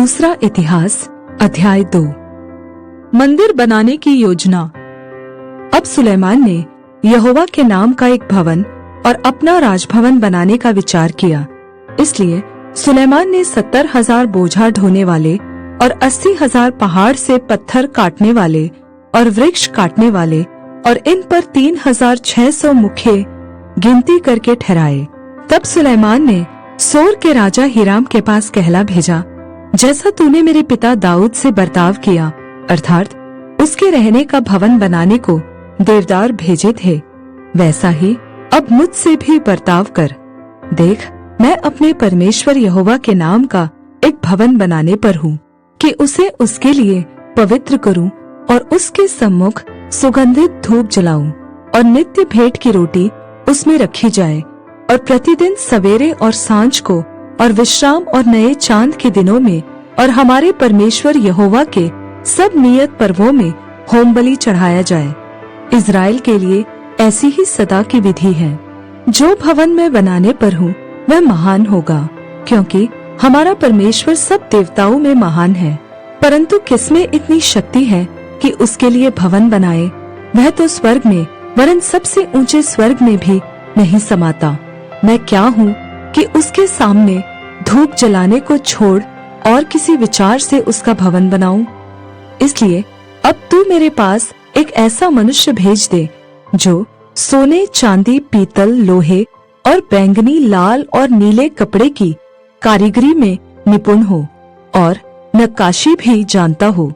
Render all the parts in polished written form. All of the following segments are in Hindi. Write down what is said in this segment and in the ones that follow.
दूसरा इतिहास अध्याय 2। मंदिर बनाने की योजना। अब सुलेमान ने यहोवा के नाम का एक भवन और अपना राजभवन बनाने का विचार किया। इसलिए सुलेमान ने 70,000 बोझा ढोने वाले और 80,000 पहाड़ से पत्थर काटने वाले और वृक्ष काटने वाले और इन पर 3,600 मुखिए गिनती करके ठहराए। तब सुलेमान ने सोर के राजा हिराम के पास कहला भेजा, जैसा तूने मेरे पिता दाऊद से बर्ताव किया, अर्थात उसके रहने का भवन बनाने को देवदार भेजे थे, वैसा ही अब मुझसे भी बर्ताव कर। देख, मैं अपने परमेश्वर यहोवा के नाम का एक भवन बनाने पर हूँ कि उसे उसके लिए पवित्र करूँ और उसके सम्मुख सुगंधित धूप जलाऊं और नित्य भेंट की रोटी उसमें रखी जाए और प्रतिदिन सवेरे और सांझ को और विश्राम और नए चांद के दिनों में और हमारे परमेश्वर यहोवा के सब नियत पर्वों में होम बलि चढ़ाया जाए। इज़राइल के लिए ऐसी ही सदा की विधि है। जो भवन मैं बनाने पर हूँ वह महान होगा, क्योंकि हमारा परमेश्वर सब देवताओं में महान है। परंतु किसमें इतनी शक्ति है कि उसके लिए भवन बनाए? वह तो स्वर्ग में वरन सबसे ऊंचे स्वर्ग में भी नहीं समाता। मैं क्या हूँ कि उसके सामने धूप जलाने को छोड़ और किसी विचार से उसका भवन बनाऊं? इसलिए अब तू मेरे पास एक ऐसा मनुष्य भेज दे जो सोने, चांदी, पीतल, लोहे और बैंगनी, लाल और नीले कपड़े की कारीगरी में निपुण हो और नक्काशी भी जानता हो,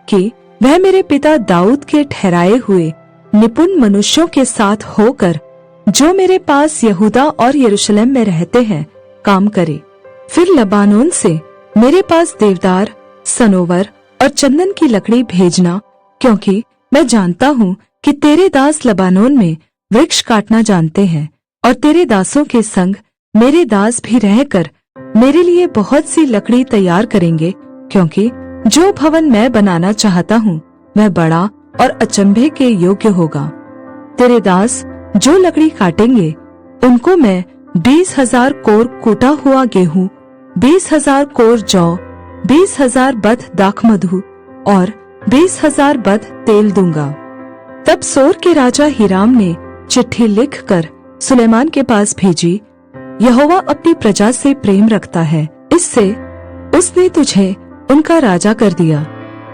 कि वह मेरे पिता दाऊद के ठहराए हुए निपुण मनुष्यों के साथ होकर जो मेरे पास यहूदा और यरूशलेम में रहते हैं काम करे। फिर लबानोन से मेरे पास देवदार, सनोवर और चंदन की लकड़ी भेजना, क्योंकि मैं जानता हूँ कि तेरे दास लबानोन में वृक्ष काटना जानते हैं और तेरे दासों के संग मेरे दास भी रहकर मेरे लिए बहुत सी लकड़ी तैयार करेंगे, क्योंकि जो भवन मैं बनाना चाहता हूँ वह बड़ा और अचंभे के योग्य होगा। तेरे दास जो लकड़ी काटेंगे उनको मैं 20,000 कोर कूटा हुआ गेहूं, 20,000 कोर जौ, 20,000 बथ दाखमधु और 20,000 बथ तेल दूंगा। तब सोर के राजा हिराम ने चिट्ठी लिखकर सुलेमान के पास भेजी, यहोवा अपनी प्रजा से प्रेम रखता है, इससे उसने तुझे उनका राजा कर दिया।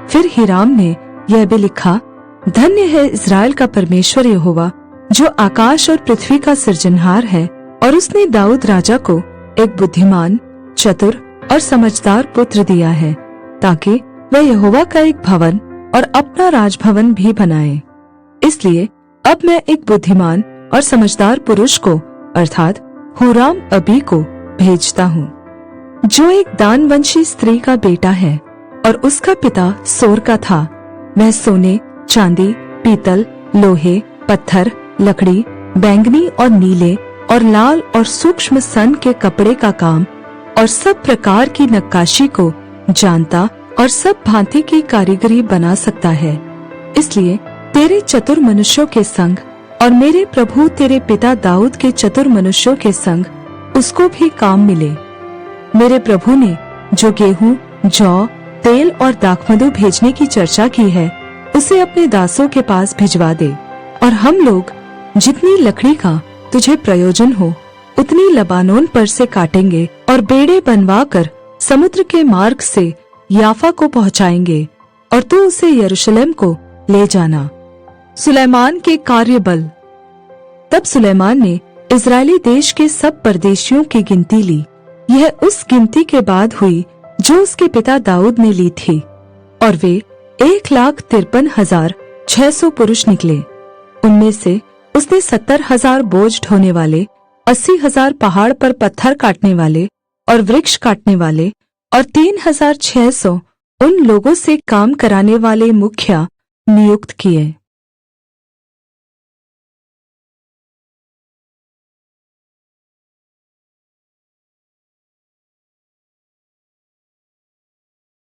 फिर हिराम ने यह भी लिखा, धन्य है इज़राइल का परमेश्वर यहोवा, जो आकाश और पृथ्वी का सृजनहार है, और उसने दाऊद राजा को एक बुद्धिमान, चतुर और समझदार पुत्र दिया है, ताकि वह यहोवा का एक भवन और अपना राजभवन भी बनाए। इसलिए अब मैं एक बुद्धिमान और समझदार पुरुष को अर्थात हुराम अबी को भेजता हूँ, जो एक दानवंशी स्त्री का बेटा है और उसका पिता सोर का था। वह सोने, चांदी, पीतल, लोहे, पत्थर, लकड़ी, बैंगनी और नीले और लाल और सूक्ष्म सन के कपड़े का काम और सब प्रकार की नक्काशी को जानता और सब भांति की कारीगरी बना सकता है। इसलिए तेरे चतुर मनुष्यों के संग और मेरे प्रभु तेरे पिता दाऊद के चतुर मनुष्यों के संग उसको भी काम मिले। मेरे प्रभु ने जो गेहूं, जौ, तेल और दाखमधु भेजने की चर्चा की है, उसे अपने दासों के पास भिजवा दे, और हम लोग जितनी लकड़ी का तुझे प्रयोजन हो उतनी लबानोन पर से काटेंगे और बेड़े बनवाकर समुद्र के मार्ग से याफा को पहुंचाएंगे, और तू उसे यरूशलेम को ले जाना। सुलेमान के कार्यबल। तब सुलेमान ने इज़राइली देश के सब परदेशियों की गिनती ली। यह उस गिनती के बाद हुई जो उसके पिता दाऊद ने ली थी, और वे 1,53,600 पुरुष निकले। उनमें से उसने 70,000 बोझ ढोने वाले, 80,000 पहाड़ पर पत्थर काटने वाले और वृक्ष काटने वाले और 3,600 उन लोगों से काम कराने वाले मुखिया नियुक्त किए।